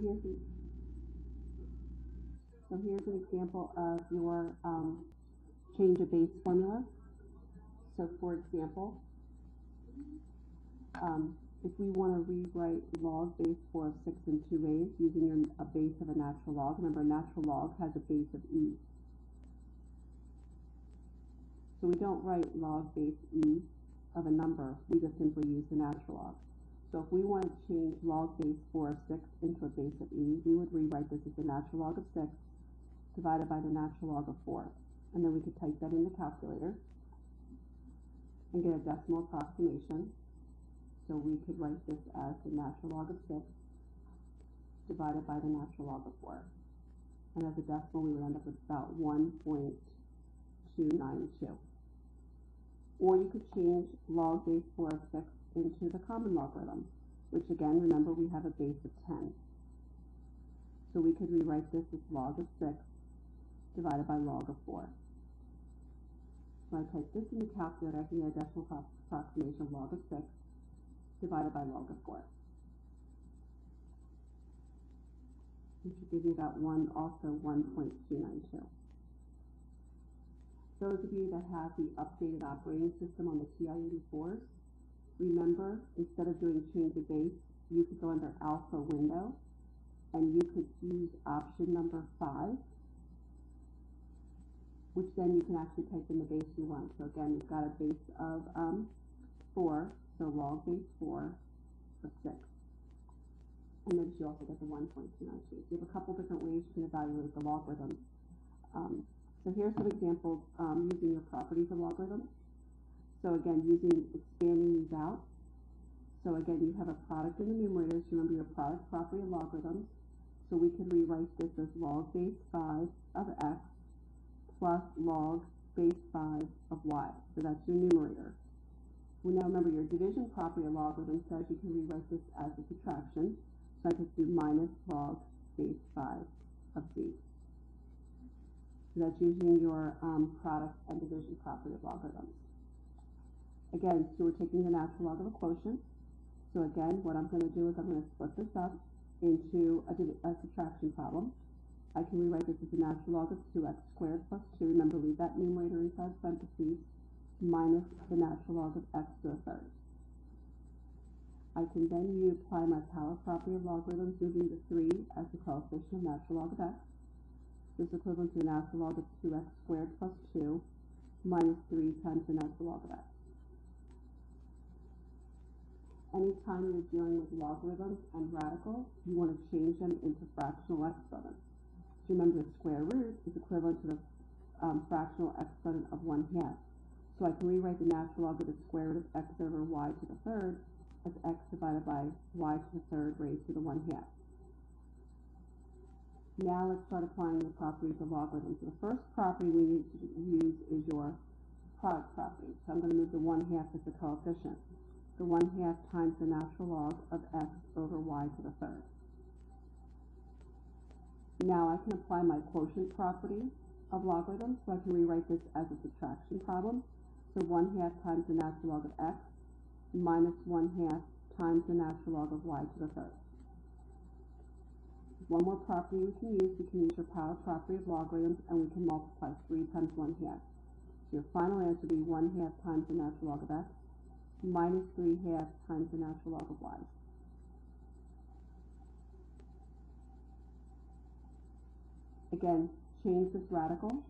here's an example of your change of base formula. So for example, if we want to rewrite log base 4 of 6 in 2 ways using a base of a natural log, remember a natural log has a base of e. So we don't write log base e of a number, we just simply use the natural log. So if we want to change log base 4 of 6 into a base of e, we would rewrite this as the natural log of 6 divided by the natural log of 4. And then we could type that in the calculator and get a decimal approximation. So we could write this as the natural log of 6 divided by the natural log of 4. And as a decimal, we would end up with about 1.292. Or you could change log base 4 of 6 into the common logarithm, which again, remember, we have a base of 10. So we could rewrite this as log of 6 divided by log of 4. So I type this in the calculator, I can get a decimal approximation of log of 6 divided by log of 4. This should give you about 1.292. Those of you that have the updated operating system on the TI-84s, remember, instead of doing change of base, you could go under Alpha window, and you could use option number 5, which then you can actually type in the base you want. So again, you've got a base of 4, so log base 4 of 6. And then you also get the 1.292. So you have a couple different ways you can evaluate the logarithms. So here's some examples using your properties of logarithms. So again, expanding these out. So again, you have a product in the numerators. Remember your product property of logarithms. So we can rewrite this as log base 5 of x plus log base 5 of y. So that's your numerator. Well, now remember your division property of logarithm says you can rewrite this as a subtraction. So I could do minus log base 5 of z. So that's using your product and division property of logarithms. Again, so we're taking the natural log of a quotient. So again, what I'm going to do is I'm going to split this up into a subtraction problem. I can rewrite this as the natural log of 2x squared plus 2. Remember, leave that numerator inside parentheses minus the natural log of x to the third. I can then apply my power property of logarithms using the 3 as the coefficient of natural log of x. This is equivalent to the natural log of 2x squared plus 2 minus 3 times the natural log of x. Anytime you're dealing with logarithms and radicals, you want to change them into fractional exponents. So remember, the square root is equivalent to the fractional exponent of 1/2. So I can rewrite the natural log of the square root of x over y to the third as x divided by y to the third raised to the 1/2. Now let's start applying the properties of logarithms. So the first property we need to use is your product property. So I'm going to move the 1/2 as the coefficient. The 1/2 times the natural log of x over y to the third. Now I can apply my quotient property of logarithms, so I can rewrite this as a subtraction problem. So 1/2 times the natural log of x minus 1/2 times the natural log of y to the third. One more property we can use your power property of logarithms, and we can multiply 3 times 1/2. So your final answer would be 1/2 times the natural log of x minus 3/2 times the natural log of y. Again, change this radical